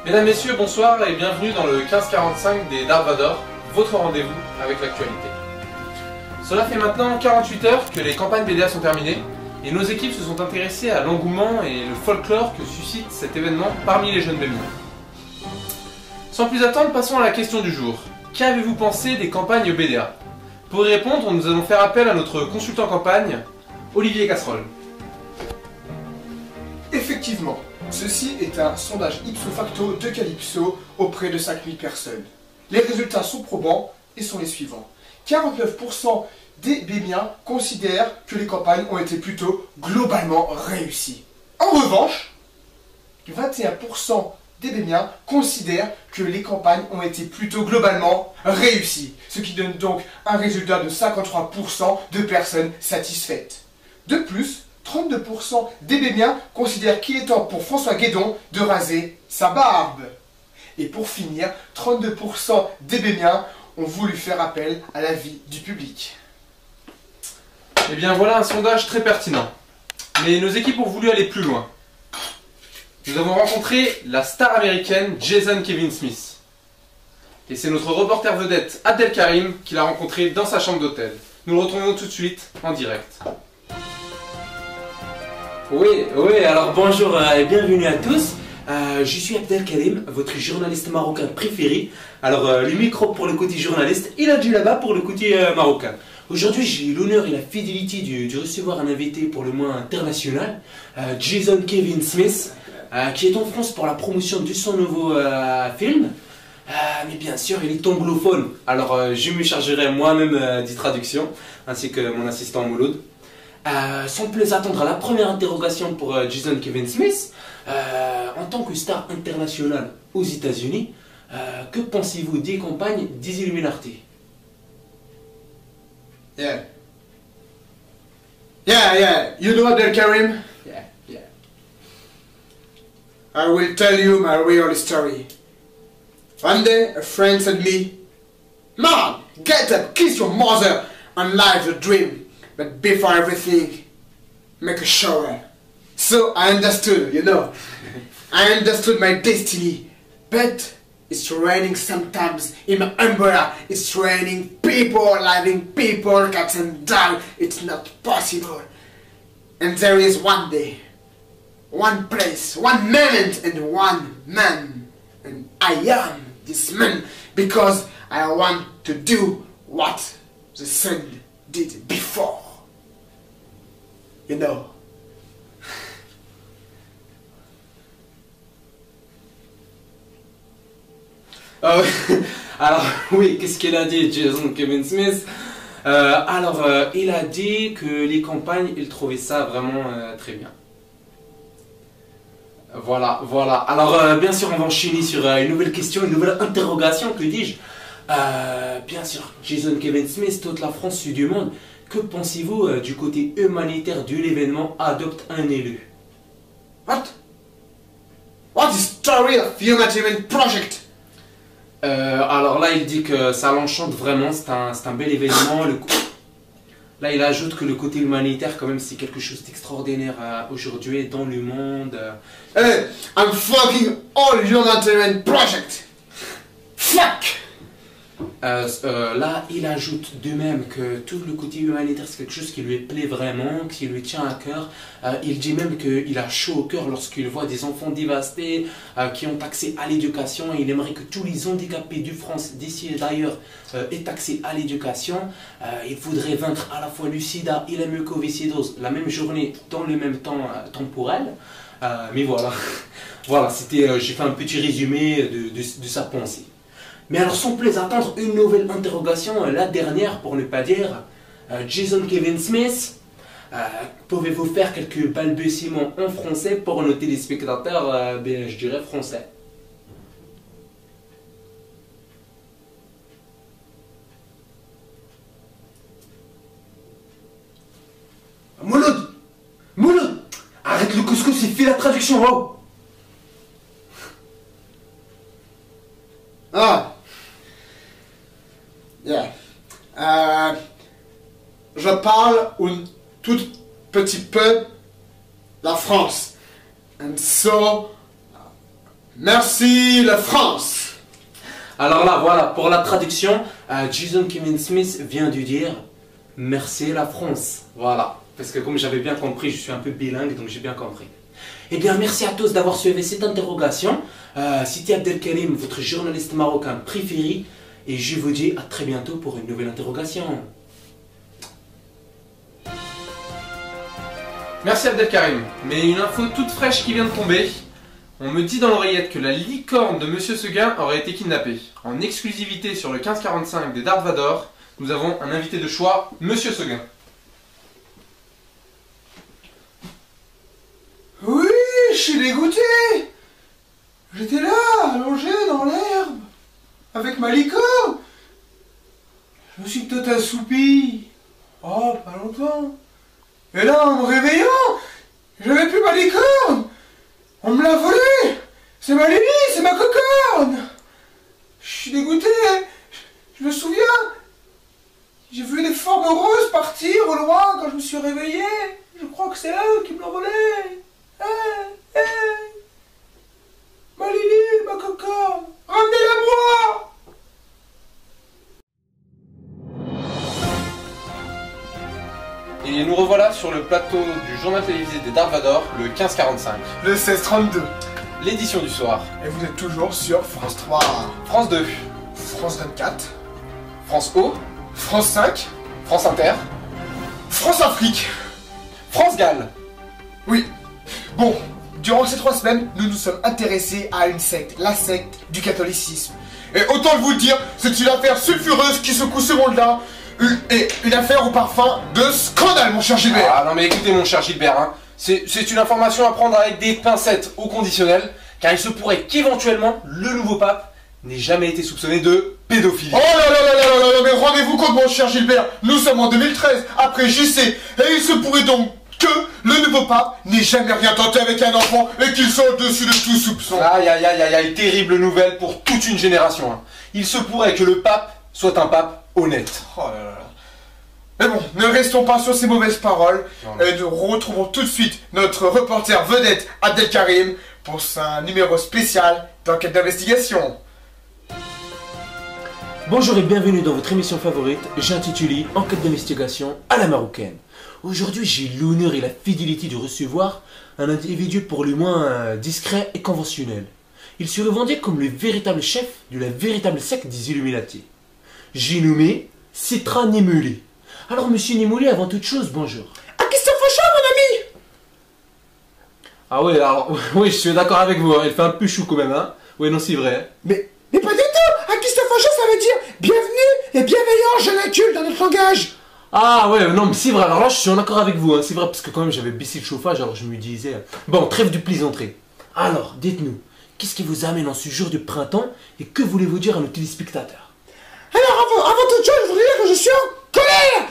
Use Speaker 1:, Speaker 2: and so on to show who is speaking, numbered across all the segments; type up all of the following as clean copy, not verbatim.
Speaker 1: Mesdames, Messieurs, bonsoir et bienvenue dans le 1545 des Dark Vador, votre rendez-vous avec l'actualité. Cela fait maintenant 48 heures que les campagnes BDA sont terminées et nos équipes se sont intéressées à l'engouement et le folklore que suscite cet événement parmi les jeunes bémiens. Sans plus attendre, passons à la question du jour. Qu'avez-vous pensé des campagnes BDA? Pour y répondre, nous allons faire appel à notre consultant campagne, Olivier Casserole.
Speaker 2: Effectivement, ceci est un sondage ipso facto de Calypso auprès de 5000 personnes. Les résultats sont probants et sont les suivants. 49% des Bémiens considèrent que les campagnes ont été plutôt globalement réussies. En revanche, 21% des Bémiens considèrent que les campagnes ont été plutôt globalement réussies, ce qui donne donc un résultat de 53% de personnes satisfaites. De plus, 32% des Bémiens considèrent qu'il est temps pour François Guédon de raser sa barbe. Et pour finir, 32% des Bémiens ont voulu faire appel à l'avis du public.
Speaker 1: Eh bien voilà un sondage très pertinent. Mais nos équipes ont voulu aller plus loin. Nous avons rencontré la star américaine Jason Kevin Smith. Et c'est notre reporter vedette Abdel Karim qui l'a rencontré dans sa chambre d'hôtel. Nous le retrouvons tout de suite en direct.
Speaker 3: Oui, alors bonjour et bienvenue à tous. Je suis Abdel Karim, votre journaliste marocain préféré. Alors le micro pour le côté journaliste et la du là-bas pour le côté marocain. Aujourd'hui, j'ai l'honneur et la fidélité de recevoir un invité pour le moins international, Jason Kevin Smith, qui est en France pour la promotion de son nouveau film. Mais bien sûr, il est anglophone, alors je me chargerai moi-même des traductions, ainsi que mon assistant Mouloud. Sans plus attendre à la première interrogation pour Jason Kevin Smith, en tant que star internationale aux États-Unis, que pensez-vous des campagnes des Illuminati?
Speaker 2: Yeah, you know Abdel Karim?
Speaker 3: Yeah.
Speaker 2: I will tell you my real story. One day, a friend said me, "Man, get up, kiss your mother, and live your dream. But before everything, make a shower." So I understood, you know. I understood my destiny. But it's raining sometimes in my umbrella. It's raining people, living people, cats and dogs. It's not possible. And there is one day, one place, one moment, and one man. And I am this man because I want to do what the sun did before. You know.
Speaker 3: Alors oui, qu'est-ce qu'il a dit Jason Kevin Smith? Il a dit que les campagnes, il trouvait ça vraiment très bien. Voilà. Alors bien sûr, on va enchaîner sur une nouvelle question, une nouvelle interrogation, que dis-je? Bien sûr, Jason Kevin Smith, toute la France, sud du monde, que pensez-vous du côté humanitaire de l'événement Adopte un élu?
Speaker 2: What? What is story of humanitarian project?
Speaker 3: Alors là, il dit que ça l'enchante vraiment, c'est un bel événement. Là, il ajoute que le côté humanitaire, quand même, c'est quelque chose d'extraordinaire aujourd'hui dans le monde.
Speaker 2: Hey, I'm fucking all humanitarian project. Fuck!
Speaker 3: Là, il ajoute de même que tout le côté humanitaire, c'est quelque chose qui lui plaît vraiment, qui lui tient à cœur. Il dit même qu'il a chaud au cœur lorsqu'il voit des enfants dévastés, qui ont accès à l'éducation. Il aimerait que tous les handicapés de France, d'ici et d'ailleurs, aient accès à l'éducation. Il voudrait vaincre à la fois le sida et la mucoviscidose la même journée, dans le même temps temporel. Mais voilà, j'ai fait un petit résumé de sa pensée. Mais alors, sans plus attendre, une nouvelle interrogation, la dernière pour ne pas dire. Jason Kevin Smith, pouvez-vous faire quelques balbutiements en français pour nos téléspectateurs, je dirais français? Mouloud, arrête le couscous et fais la traduction, oh.
Speaker 2: Ah! Yeah. Je parle un tout petit peu la France. And so, Merci la France.
Speaker 3: Alors là, voilà, pour la traduction, Jason Kevin Smith vient de dire « Merci la France ». Voilà, parce que comme j'avais bien compris, je suis un peu bilingue, donc j'ai bien compris. Eh bien, merci à tous d'avoir suivi cette interrogation. C'était Abdelkarim, votre journaliste marocain préféré, et je vous dis à très bientôt pour une nouvelle interrogation.
Speaker 1: Merci Abdelkarim. Mais une info toute fraîche qui vient de tomber. On me dit dans l'oreillette que la licorne de Monsieur Seguin aurait été kidnappée. En exclusivité sur le 1545 des Darth Vador, nous avons un invité de choix, Monsieur Seguin.
Speaker 2: Oui, je suis dégoûté. J'étais là, allongé dans l'herbe, avec ma licorne. Je me suis tout assoupi. Oh, pas longtemps. Et là, en me réveillant, j'avais plus ma licorne. On me l'a volée. C'est ma Lily, c'est ma cocorne. Je suis dégoûté. Je me souviens. J'ai vu des formes roses partir au loin quand je me suis réveillé. Je crois que c'est eux qui me l'ont volée. Ma Lily, ma cocorne, ramenez-la-moi.
Speaker 1: Et nous revoilà sur le plateau du journal télévisé des Darth Vador, le 1545.
Speaker 2: Le 1632.
Speaker 1: L'édition du soir.
Speaker 2: Et vous êtes toujours sur France 3,
Speaker 1: France 2,
Speaker 2: France 24,
Speaker 1: France O,
Speaker 2: France 5,
Speaker 1: France Inter,
Speaker 2: France Afrique.
Speaker 1: France Galles.
Speaker 2: Oui. Bon, durant ces 3 semaines, nous nous sommes intéressés à une secte, la secte du catholicisme. Et autant vous le dire, c'est une affaire sulfureuse qui secoue ce monde-là. Et une affaire au parfum de scandale, mon cher Gilbert.
Speaker 1: Ah non mais écoutez mon cher Gilbert, hein. C'est une information à prendre avec des pincettes au conditionnel, car il se pourrait qu'éventuellement le nouveau pape n'ait jamais été soupçonné de pédophilie.
Speaker 2: Oh là là là là là là, mais rendez-vous compte, mon cher Gilbert, nous sommes en 2013, après JC, et il se pourrait donc que le nouveau pape n'ait jamais rien tenté avec un enfant et qu'il soit au-dessus de tout soupçon.
Speaker 1: Aïe aïe aïe aïe aïe, terrible nouvelle pour toute une génération. Hein. Il se pourrait que le pape soit un pape honnête.
Speaker 2: Oh là là là. Mais bon, ne restons pas sur ces mauvaises paroles
Speaker 1: Non.
Speaker 2: et nous retrouvons tout de suite notre reporter vedette Abdelkarim pour un numéro spécial d'enquête d'investigation.
Speaker 3: Bonjour et bienvenue dans votre émission favorite, j'ai intitulé Enquête d'investigation à la marocaine. Aujourd'hui, j'ai l'honneur et la fidélité de recevoir un individu pour le moins discret et conventionnel. Il se revendique comme le véritable chef de la véritable secte des Illuminati. J'ai nommé Citra Nimulé. Alors, monsieur Nimulé, avant toute chose, bonjour.
Speaker 2: Ah, Christophe Fauchon, mon ami.
Speaker 3: Ah oui, alors, oui, je suis d'accord avec vous, hein, il fait un peu chou quand même, hein. Oui, non, c'est vrai.
Speaker 2: Mais pas du tout. Ah, Christophe Fauchon, ça veut dire bienvenue et bienveillant, jeune adulte dans notre langage.
Speaker 3: Ah ouais, non, mais c'est vrai, alors là, je suis en accord avec vous, hein, c'est vrai, parce que quand même, j'avais baissé le chauffage, alors je me disais... Bon, trêve de plaisanterie. Alors, dites-nous, qu'est-ce qui vous amène en ce jour de printemps, et que voulez-vous dire à nos téléspectateurs?
Speaker 2: Alors, avant toute chose, je voudrais dire que je suis en colère.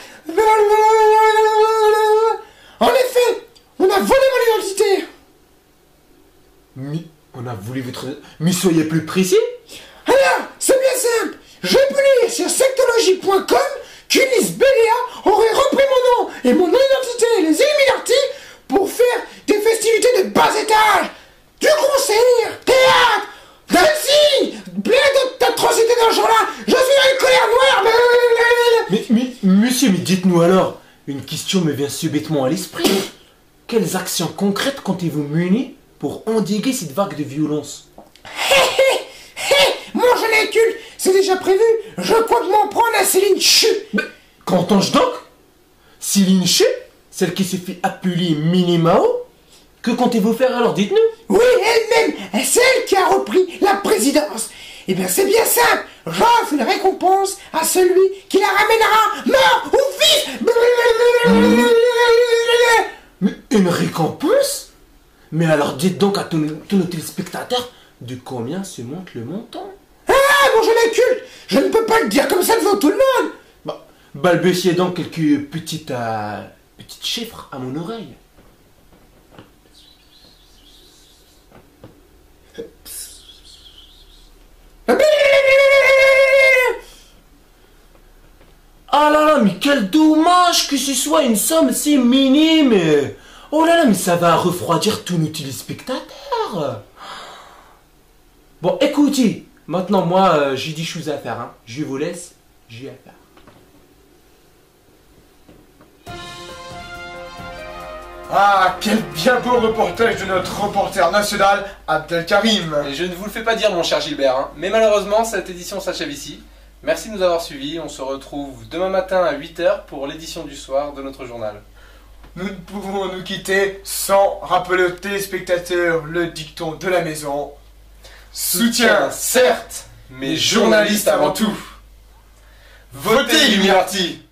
Speaker 2: En effet, on a volé mon identité.
Speaker 3: Mais, on a voulu votre... Mais soyez plus précis.
Speaker 2: Alors, c'est bien simple. J'ai pu lire sur sectologie.com qu'Ulysse Béléa aurait repris mon nom et mon identité et les Illuminati pour faire des festivités de bas étage, du concert, théâtre, dancing, plein d'autres atrocités dans ce genre-là. Je suis dans une colère noire.
Speaker 3: Mais, monsieur, mais dites-nous alors, une question me vient subitement à l'esprit. Quelles actions concrètes comptez-vous mener pour endiguer cette vague de violence?
Speaker 2: Mon jeune inculte, c'est déjà prévu. Je compte m'en prendre à Céline Chu.
Speaker 3: Mais, qu'entends-je donc? Céline Chu, celle qui s'est fait appeler Minimao? Que comptez-vous faire alors, dites-nous?
Speaker 2: Oui, elle-même, celle qui a repris la présidence. Eh bien, c'est bien simple. J'offre une récompense à celui qui la ramènera mort ou vif.
Speaker 3: Mais une récompense? Mais alors dites donc à tous nos téléspectateurs de combien se monte le montant?
Speaker 2: Ah, mon jeune inculte, je ne peux pas le dire comme ça devant tout le monde.
Speaker 3: Bah, balbutiez donc quelques petites chiffres à mon oreille. Ah là là, mais quel dommage que ce soit une somme si minime. Oh là là, mais ça va refroidir tous nos téléspectateurs. Bon, écoutez, maintenant moi j'ai des choses à faire. Hein. Je vous laisse, j'ai à faire.
Speaker 4: Ah, quel bien beau reportage de notre reporter national, Abdelkarim.
Speaker 1: Et je ne vous le fais pas dire, mon cher Gilbert, hein. Mais malheureusement, cette édition s'achève ici. Merci de nous avoir suivis. On se retrouve demain matin à 8 h pour l'édition du soir de notre journal.
Speaker 4: Nous ne pouvons nous quitter sans rappeler aux téléspectateurs le dicton de la maison. Soutien, certes, mais journaliste avant tout. Votez Illuminati.